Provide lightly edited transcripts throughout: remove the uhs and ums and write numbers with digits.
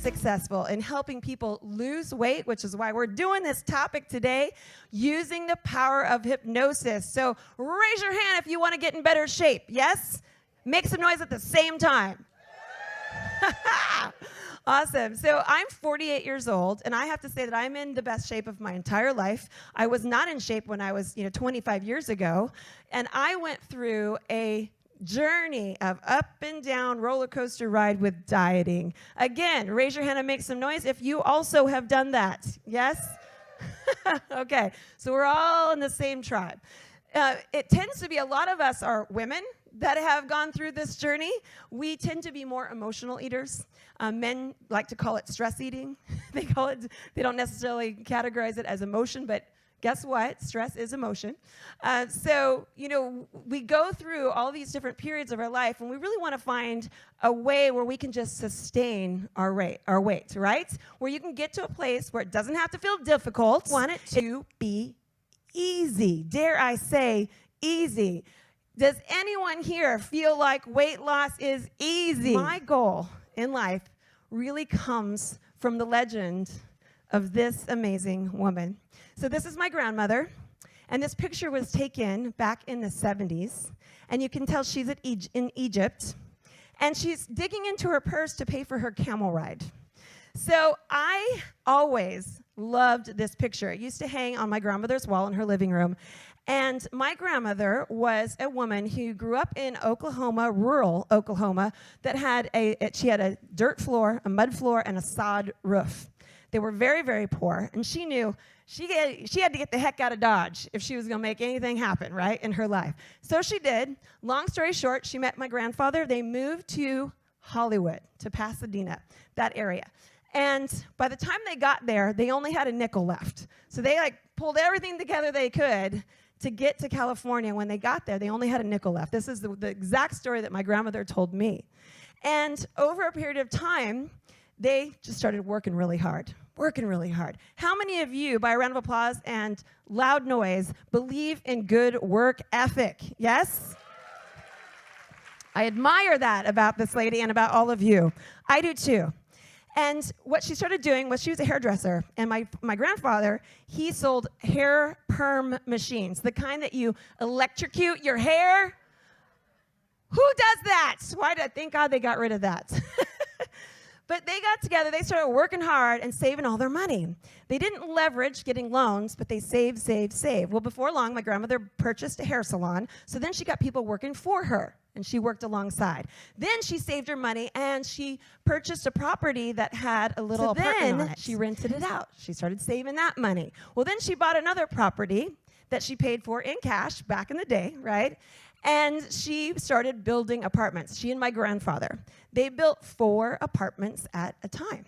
successful in helping people lose weight, which is why we're doing this topic today, using the power of hypnosis. So raise your hand if you want to get in better shape. Yes? Make some noise at the same time. Awesome. So I'm 48 years old, and I have to say that I'm in the best shape of my entire life. I was not in shape when I was 25 years ago, and I went through a journey of up and down roller coaster ride with dieting. Again, raise your hand and make some noise if you also have done that. Yes? Okay, so we're all in the same tribe. It tends to be a lot of us are women that have gone through this journey. We tend to be more emotional eaters. Men like to call it stress eating. They don't necessarily categorize it as emotion, but guess what? Stress is emotion. So, we go through all these different periods of our life, and we really want to find a way where we can just sustain our weight, right? Where you can get to a place where it doesn't have to feel difficult. Want it to be easy. Dare I say, easy. Does anyone here feel like weight loss is easy? My goal in life really comes from the legend of this amazing woman. So this is my grandmother, and this picture was taken back in the 70s, and you can tell she's in Egypt, and she's digging into her purse to pay for her camel ride. So I always loved this picture. It used to hang on my grandmother's wall in her living room. And my grandmother was a woman who grew up in Oklahoma, rural Oklahoma, that she had a dirt floor, a mud floor, and a sod roof. They were very, very poor, and she knew she had to get the heck out of Dodge if she was going to make anything happen, right, in her life. So she did. Long story short, she met my grandfather. They moved to Hollywood, to Pasadena, that area. And by the time they got there, they only had a nickel left. So they pulled everything together they could to get to California. When they got there, they only had a nickel left. This is the exact story that my grandmother told me. And over a period of time, they just started working really hard. How many of you, by a round of applause and loud noise, believe in good work ethic? Yes? I admire that about this lady and about all of you. I do too. And what she started doing was she was a hairdresser, and my grandfather, he sold hair perm machines, the kind that you electrocute your hair. Who does that? Thank God they got rid of that. But they got together, they started working hard and saving all their money. They didn't leverage getting loans, but they saved. Well, before long, my grandmother purchased a hair salon, so then she got people working for her, and she worked alongside. Then she saved her money, and she purchased a property that had a little apartment on it. She rented it out. She started saving that money. Well, then she bought another property that she paid for in cash back in the day, right? And she started building apartments, she and my grandfather. They built 4 apartments at a time,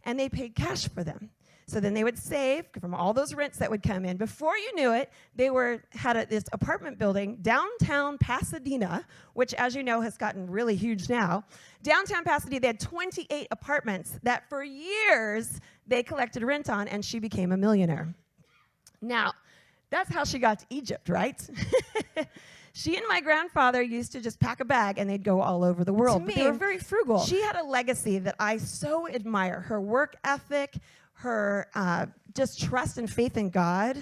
and they paid cash for them. So then they would save from all those rents that would come in. Before you knew it, they had this apartment building downtown Pasadena, which, as you know, has gotten really huge now. Downtown Pasadena, they had 28 apartments that for years they collected rent on, and she became a millionaire. Now, that's how she got to Egypt, right? She and my grandfather used to just pack a bag and they'd go all over the world. To me, they were very frugal. She had a legacy that I so admire. Her work ethic, her just trust and faith in God,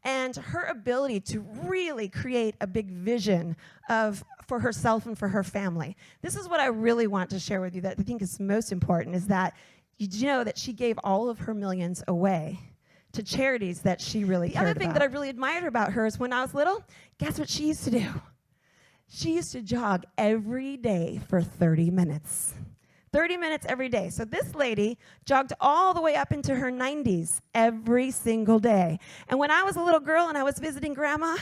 and her ability to really create a big vision for herself and for her family. This is what I really want to share with you that I think is most important, is that you know that she gave all of her millions away to charities that she really cared about. The other thing that I really admired about her is when I was little, guess what she used to do? She used to jog every day for 30 minutes. 30 minutes every day. So this lady jogged all the way up into her 90s every single day. And when I was a little girl and I was visiting Grandma,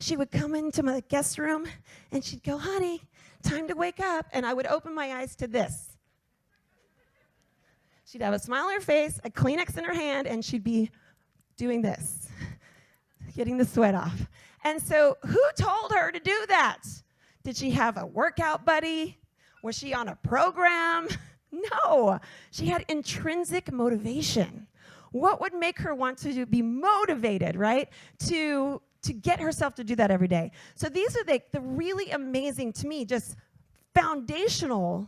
she would come into my guest room and she'd go, "Honey, time to wake up." And I would open my eyes to this. She'd have a smile on her face, a Kleenex in her hand, and she'd be doing this, getting the sweat off. And so who told her to do that? Did she have a workout buddy? Was she on a program? No. She had intrinsic motivation. What would make her want to be motivated, right, to get herself to do that every day? So these are the really amazing, to me, just foundational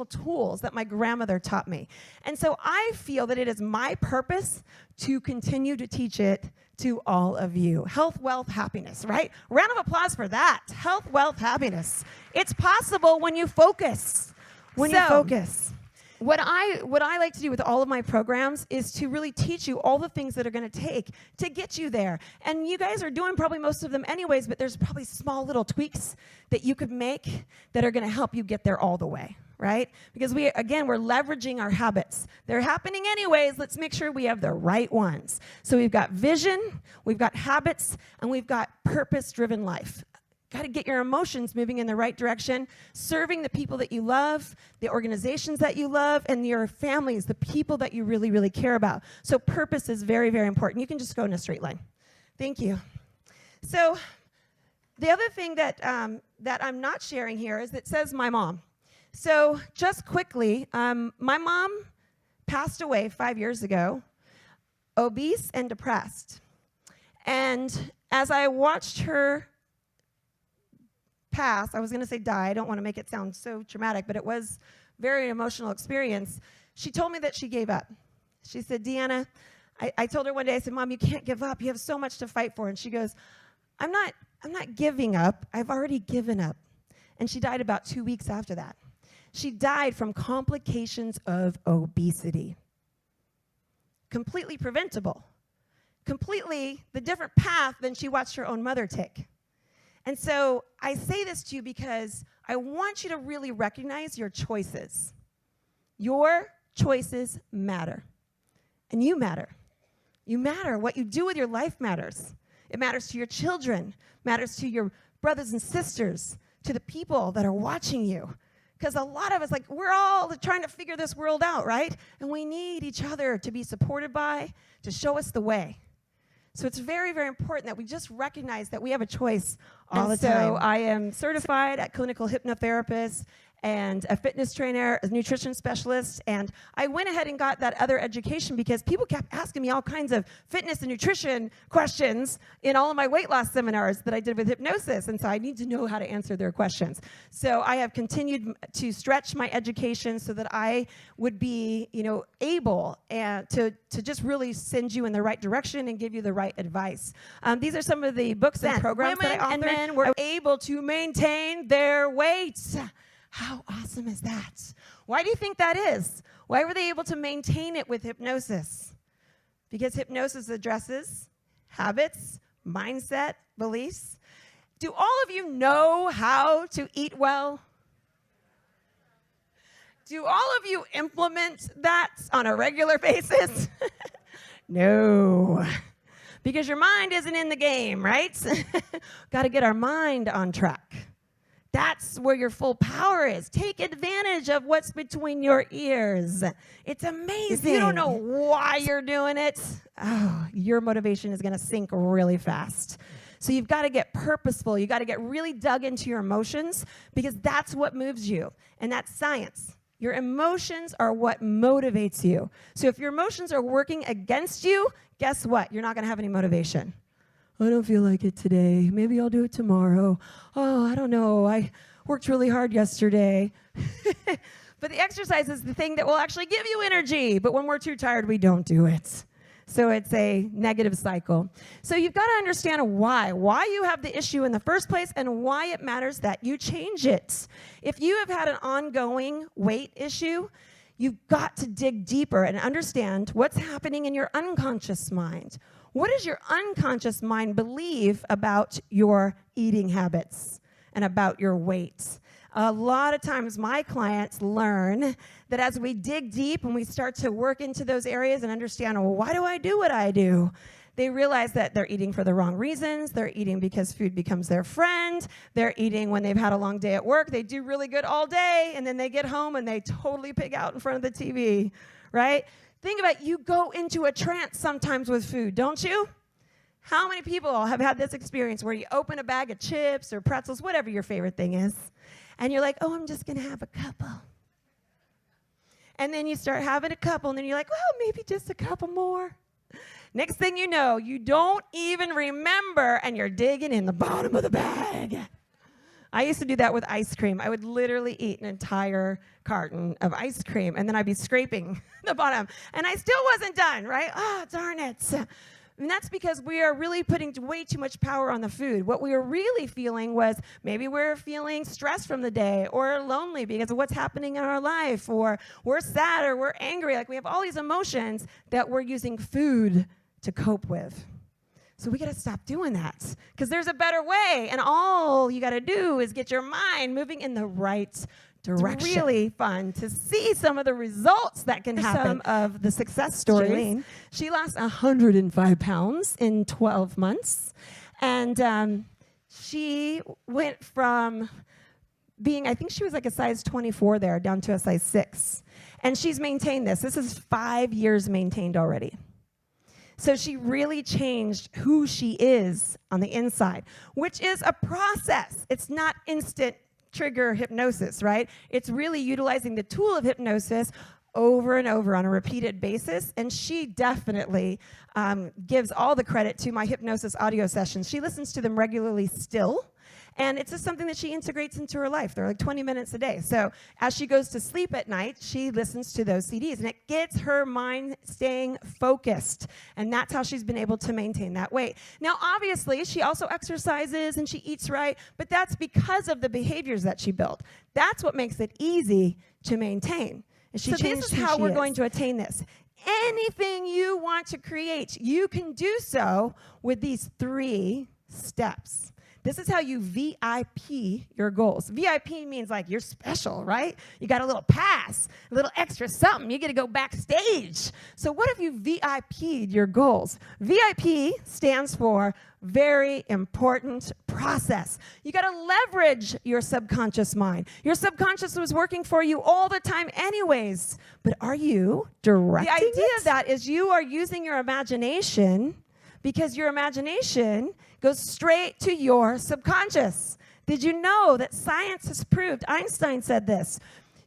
tools that my grandmother taught me. And so I feel that it is my purpose to continue to teach it to all of you. Health, wealth, happiness, right? Round of applause for that. Health, wealth, happiness. It's possible when you focus. When you focus. What I like to do with all of my programs is to really teach you all the things that are going to take to get you there. And you guys are doing probably most of them anyways, but there's probably small little tweaks that you could make that are going to help you get there all the way, right? Because we're leveraging our habits. They're happening anyways. Let's make sure we have the right ones. So we've got vision, we've got habits, and we've got purpose-driven life. Got to get your emotions moving in the right direction, serving the people that you love, the organizations that you love, and your families, the people that you really, really care about. So purpose is very, very important. You can just go in a straight line. Thank you. So the other thing that I'm not sharing here is it says my mom. So just quickly, my mom passed away 5 years ago, obese and depressed. And as I watched her pass, I was going to say die, I don't want to make it sound so traumatic, but it was a very emotional experience. She told me that she gave up. She said, Deanna, I told her one day, I said, Mom, you can't give up. You have so much to fight for. And she goes, I'm not giving up. I've already given up. And she died about 2 weeks after that. She died from complications of obesity. Completely preventable. Completely the different path than she watched her own mother take. And so I say this to you because I want you to really recognize your choices. Your choices matter. And you matter. You matter. What you do with your life matters. It matters to your children, matters to your brothers and sisters, to the people that are watching you. Because a lot of us, we're all trying to figure this world out, right? And we need each other to be supported by, to show us the way. So it's very, very important that we just recognize that we have a choice all the time. So I am certified at clinical hypnotherapist and a fitness trainer, a nutrition specialist, and I went ahead and got that other education because people kept asking me all kinds of fitness and nutrition questions in all of my weight loss seminars that I did with hypnosis, and so I need to know how to answer their questions. So I have continued to stretch my education so that I would be, able to just really send you in the right direction and give you the right advice. These are some of the books and programs that I authored. Women and men were able to maintain their weight. How awesome is that? Why do you think that is? Why were they able to maintain it with hypnosis? Because hypnosis addresses habits, mindset, beliefs. Do all of you know how to eat well? Do all of you implement that on a regular basis? No. Because your mind isn't in the game, right? Got to get our mind on track. That's where your full power is. Take advantage of what's between your ears. It's amazing. If you don't know why you're doing it, your motivation is going to sink really fast. So you've got to get purposeful. You've got to get really dug into your emotions because that's what moves you. And that's science. Your emotions are what motivates you. So if your emotions are working against you, guess what? You're not going to have any motivation. I don't feel like it today. Maybe I'll do it tomorrow. Oh, I don't know. I worked really hard yesterday. But the exercise is the thing that will actually give you energy. But when we're too tired, we don't do it. So it's a negative cycle. So you've got to understand why you have the issue in the first place and why it matters that you change it. If you have had an ongoing weight issue, you've got to dig deeper and understand what's happening in your unconscious mind. What does your unconscious mind believe about your eating habits and about your weight? A lot of times my clients learn that as we dig deep and we start to work into those areas and understand, well, why do I do what I do? They realize that they're eating for the wrong reasons. They're eating because food becomes their friend. They're eating when they've had a long day at work. They do really good all day, and then they get home and they totally pig out in front of the TV, right? Think about it, you go into a trance sometimes with food, don't you? How many people have had this experience where you open a bag of chips or pretzels, whatever your favorite thing is, and you're like, oh, I'm just going to have a couple. And then you start having a couple, and then you're like, well, maybe just a couple more. Next thing you know, you don't even remember, and you're digging in the bottom of the bag. I used to do that with ice cream. I would literally eat an entire carton of ice cream, and then I'd be scraping the bottom. And I still wasn't done, right? Oh, darn it. And that's because we are really putting way too much power on the food. What we were really feeling was maybe we're feeling stressed from the day, or lonely because of what's happening in our life, or we're sad, or we're angry. Like, we have all these emotions that we're using food to cope with. So we got to stop doing that, because there's a better way, and all you got to do is get your mind moving in the right direction. It's really fun to see some of the results that can happen. Some of the success stories. She lost 105 pounds in 12 months, and she went from being, I think she was like a size 24 there, down to a size 6. And she's maintained this. This is 5 years maintained already. So she really changed who she is on the inside, which is a process. It's not instant trigger hypnosis, right? It's really utilizing the tool of hypnosis over and over on a repeated basis. And she definitely gives all the credit to my hypnosis audio sessions. She listens to them regularly still. And it's just something that she integrates into her life. They're like 20 minutes a day. So as she goes to sleep at night, she listens to those CDs. And it gets her mind staying focused. And that's how she's been able to maintain that weight. Now, obviously, she also exercises and she eats right. But that's because of the behaviors that she built. That's what makes it easy to maintain. And so this is how we're going to attain this. Anything you want to create, you can do so with these 3 steps. This is how you VIP your goals. VIP means like you're special, right? You got a little pass, a little extra something. You get to go backstage. So what if you VIP'd your goals? VIP stands for very important process. You got to leverage your subconscious mind. Your subconscious was working for you all the time anyways. But are you directing it? The idea of that is you are using your imagination, because your imagination goes straight to your subconscious. Did you know that science has proved, Einstein said this,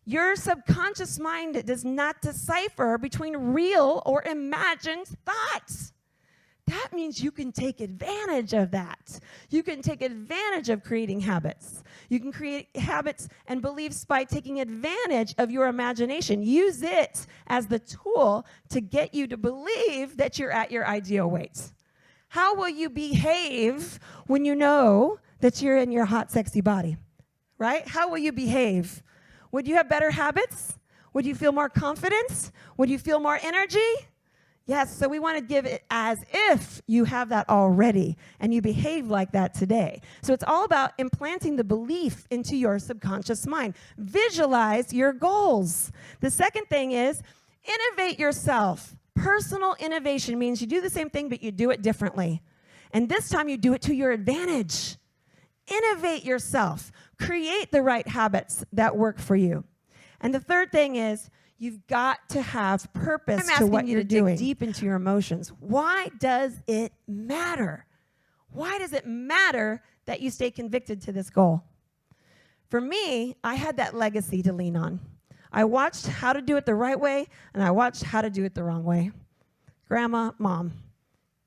your subconscious mind does not decipher between real or imagined thoughts. That means you can take advantage of that. You can take advantage of creating habits. You can create habits and beliefs by taking advantage of your imagination. Use it as the tool to get you to believe that you're at your ideal weight. How will you behave when you know that you're in your hot, sexy body, right? How will you behave? Would you have better habits? Would you feel more confidence? Would you feel more energy? Yes, so we want to give it as if you have that already and you behave like that today. So it's all about implanting the belief into your subconscious mind. Visualize your goals. The second thing is innovate yourself. Personal innovation means you do the same thing, but you do it differently. And this time you do it to your advantage. Innovate yourself. Create the right habits that work for you. And the third thing is you've got to have purpose to what you're doing. Dig deep into your emotions. Why does it matter? Why does it matter that you stay convicted to this goal? For me, I had that legacy to lean on. I watched how to do it the right way, and I watched how to do it the wrong way. Grandma, mom,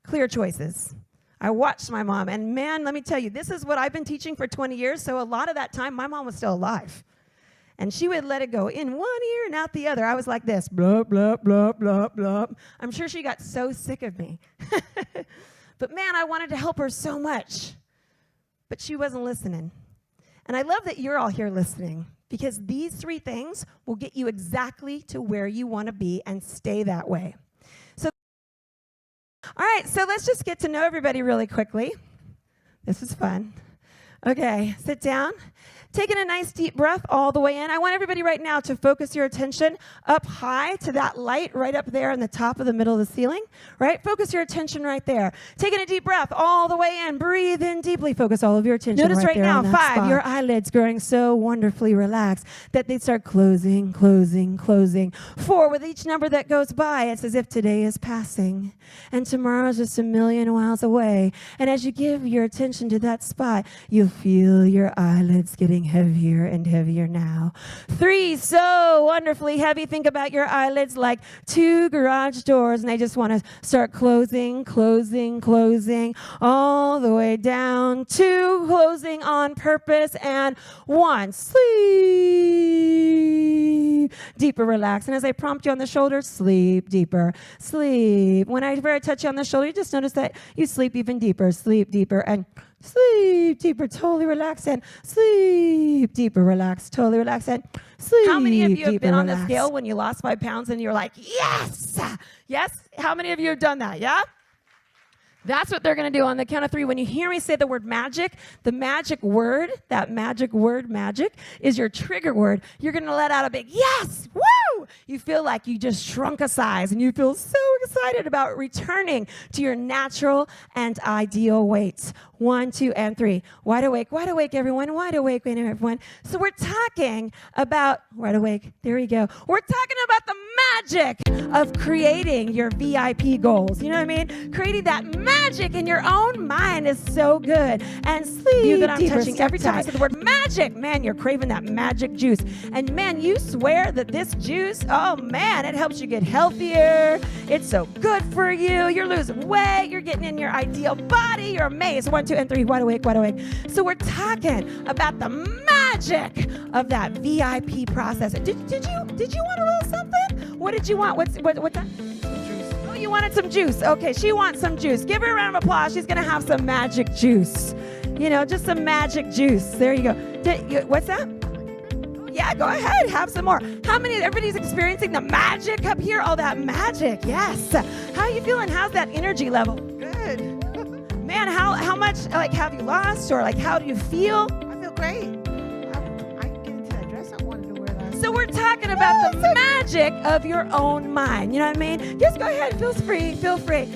clear choices. I watched my mom, and man, let me tell you, this is what I've been teaching for 20 years, so a lot of that time, my mom was still alive. And she would let it go in one ear and out the other. I was like this, blah, blah, blah, blah, blah. I'm sure she got so sick of me. But man, I wanted to help her so much. But she wasn't listening. And I love that you're all here listening, because these 3 things will get you exactly to where you want to be and stay that way. So, all right, so let's just get to know everybody really quickly. This is fun. Okay, sit down. Taking a nice deep breath all the way in. I want everybody right now to focus your attention up high to that light right up there in the top of the middle of the ceiling, right? Focus your attention right there. Taking a deep breath all the way in. Breathe in deeply. Focus all of your attention Notice right now, 5, your eyelids growing so wonderfully relaxed that they start closing, closing, closing. 4, with each number that goes by, it's as if today is passing and tomorrow is just a million miles away. And as you give your attention to that spot, you Feel your eyelids getting heavier and heavier now. 3, so wonderfully heavy. Think about your eyelids like 2 garage doors, and they just want to start closing, closing, closing, all the way down. 2, closing on purpose, and 1, sleep. Deeper, relax. And as I prompt you on the shoulder, sleep deeper, sleep. Whenever I touch you on the shoulder, you just notice that you sleep even deeper, sleep deeper, and sleep deeper, totally relax, and sleep deeper, relax, totally relax, and sleep. How many of you have been on the scale when you lost 5 pounds and you're like, yes, yes? How many of you have done that, yeah? That's what they're going to do on the count of 3. When you hear me say the word magic, the magic word, that magic word, magic, is your trigger word. You're going to let out a big yes, woo! You feel like you just shrunk a size, and you feel so excited about returning to your natural and ideal weight. 1, 2, and 3. Wide awake, everyone. Wide awake, everyone. So we're talking about, wide awake, there we go. We're talking about the magic of creating your VIP goals. You know what I mean? Creating that magic in your own mind is so good. And sleep you that I'm deeper, touching every time I say the word magic. Man, you're craving that magic juice. And man, you swear that this juice, oh man, it helps you get healthier. It's so good for you. You're losing weight. You're getting in your ideal body. You're amazed. 1, 2, and 3. Wide awake, wide awake. So we're talking about the magic of that VIP process. Did you want a little something? What did you want? What's that? Juice. Oh, you wanted some juice. Okay, she wants some juice. Give her a round of applause. She's gonna have some magic juice. You know, just some magic juice. There you go. What's that? Yeah, go ahead. Have some more. Everybody's experiencing the magic up here? All that magic. Yes. How are you feeling? How's that energy level? Good. Man, how much, like, have you lost, or, like, how do you feel? I feel great. I can get into that dress I wanted to wear last So we're talking about the magic of your own mind. You know what I mean? Just go ahead. Feel free. Feel free.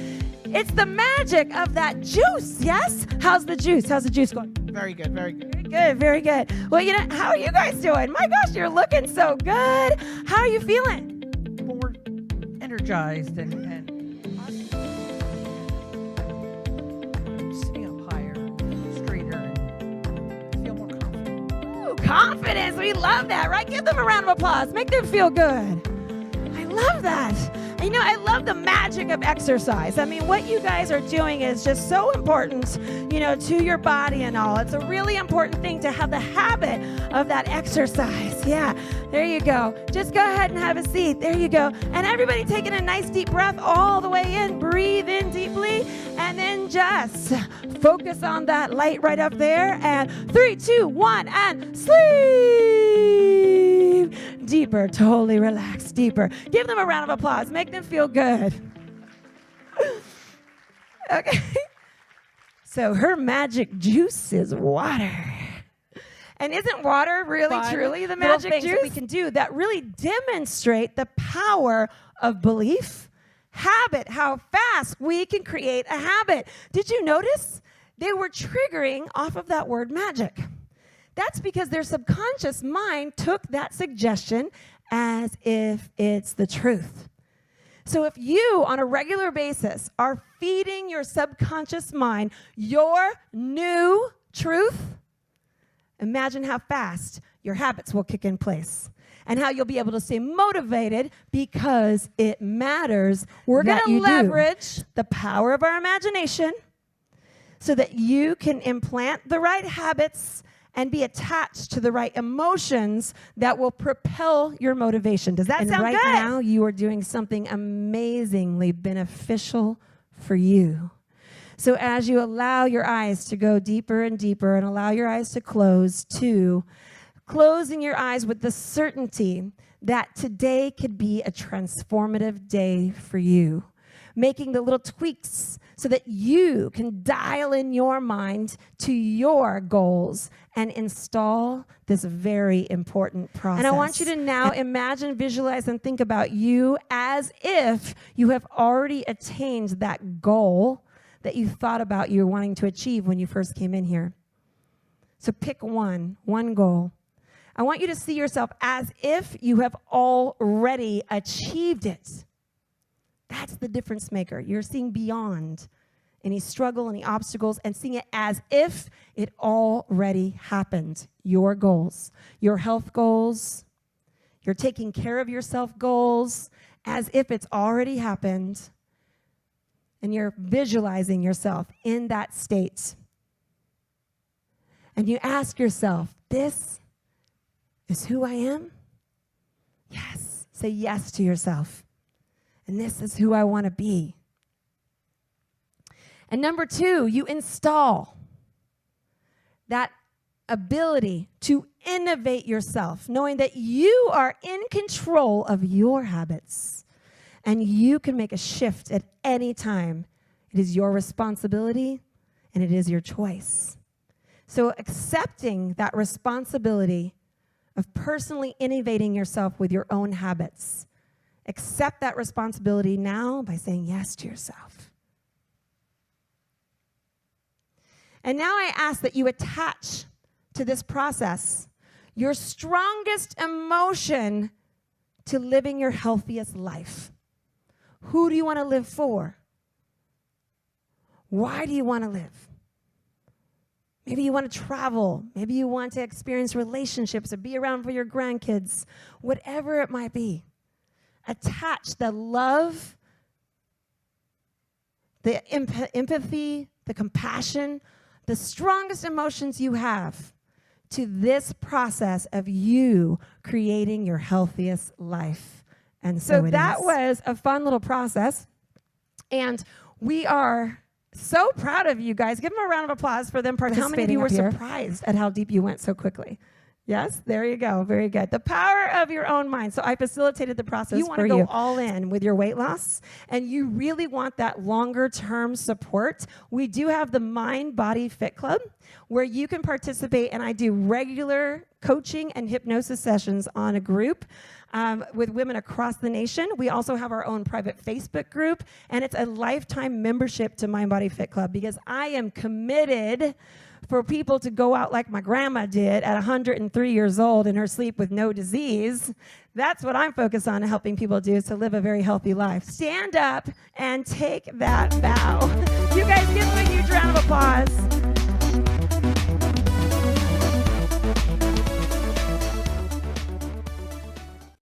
It's the magic of that juice, yes? How's the juice? How's the juice going? Very good, very good. Very good, very good. Well, you know, how are you guys doing? My gosh, you're looking so good. How are you feeling? More energized and sitting up higher, straighter, and feel more confident. Ooh, confidence. We love that, right? Give them a round of applause. Make them feel good. I love that. You know, I love the magic of exercise. I mean, what you guys are doing is just so important, you know, to your body and all. It's a really important thing to have the habit of that exercise. Yeah, there you go. Just go ahead and have a seat. There you go. And everybody taking a nice deep breath all the way in. Breathe in deeply, and then just focus on that light right up there. And 3, 2, 1, and sleep. Deeper, totally relax, deeper. Give them a round of applause. Make them feel good. Okay. So her magic juice is water. And isn't water really, truly the magic juice that we can do that really demonstrate the power of belief, habit, how fast we can create a habit? Did you notice? They were triggering off of that word magic. That's because their subconscious mind took that suggestion as if it's the truth. So if you, on a regular basis, are feeding your subconscious mind your new truth, imagine how fast your habits will kick in place and how you'll be able to stay motivated because it matters. We're going to leverage the power of our imagination so that you can implant the right habits and be attached to the right emotions that will propel your motivation. Does that sound good? Right now, you are doing something amazingly beneficial for you. So as you allow your eyes to go deeper and deeper and allow your eyes to close too, closing your eyes with the certainty that today could be a transformative day for you, making the little tweaks so that you can dial in your mind to your goals and install this very important process. And I want you to now imagine, visualize, and think about you as if you have already attained that goal that you thought about you were wanting to achieve when you first came in here. So pick one goal. I want you to see yourself as if you have already achieved it. That's the difference maker. You're seeing beyond any struggle, any obstacles, and seeing it as if it already happened. Your goals, your health goals, your taking care of yourself goals, as if it's already happened, and you're visualizing yourself in that state. And you ask yourself, this is who I am? Yes. Say yes to yourself. And this is who I want to be. And number 2, you install that ability to innovate yourself, knowing that you are in control of your habits and you can make a shift at any time. It is your responsibility and it is your choice. So accepting that responsibility of personally innovating yourself with your own habits. Accept that responsibility now by saying yes to yourself. And now I ask that you attach to this process your strongest emotion to living your healthiest life. Who do you want to live for? Why do you want to live? Maybe you want to travel. Maybe you want to experience relationships or be around for your grandkids. Whatever it might be. Attach the love, the empathy, the compassion, the strongest emotions you have to this process of you creating your healthiest life. And so that was a fun little process. And we are so proud of you guys. Give them a round of applause for them participating. How many of you were surprised at how deep you went so quickly? Yes, there you go. Very good. The power of your own mind. So I facilitated the process for you. You want to go all in with your weight loss, and you really want that longer-term support. We do have the Mind Body Fit Club, where you can participate, and I do regular coaching and hypnosis sessions on a group with women across the nation. We also have our own private Facebook group, and it's a lifetime membership to Mind Body Fit Club because I am committed for people to go out like my grandma did at 103 years old in her sleep with no disease. That's what I'm focused on helping people do, is to live a very healthy life. Stand up and take that vow. You guys give them a huge round of applause.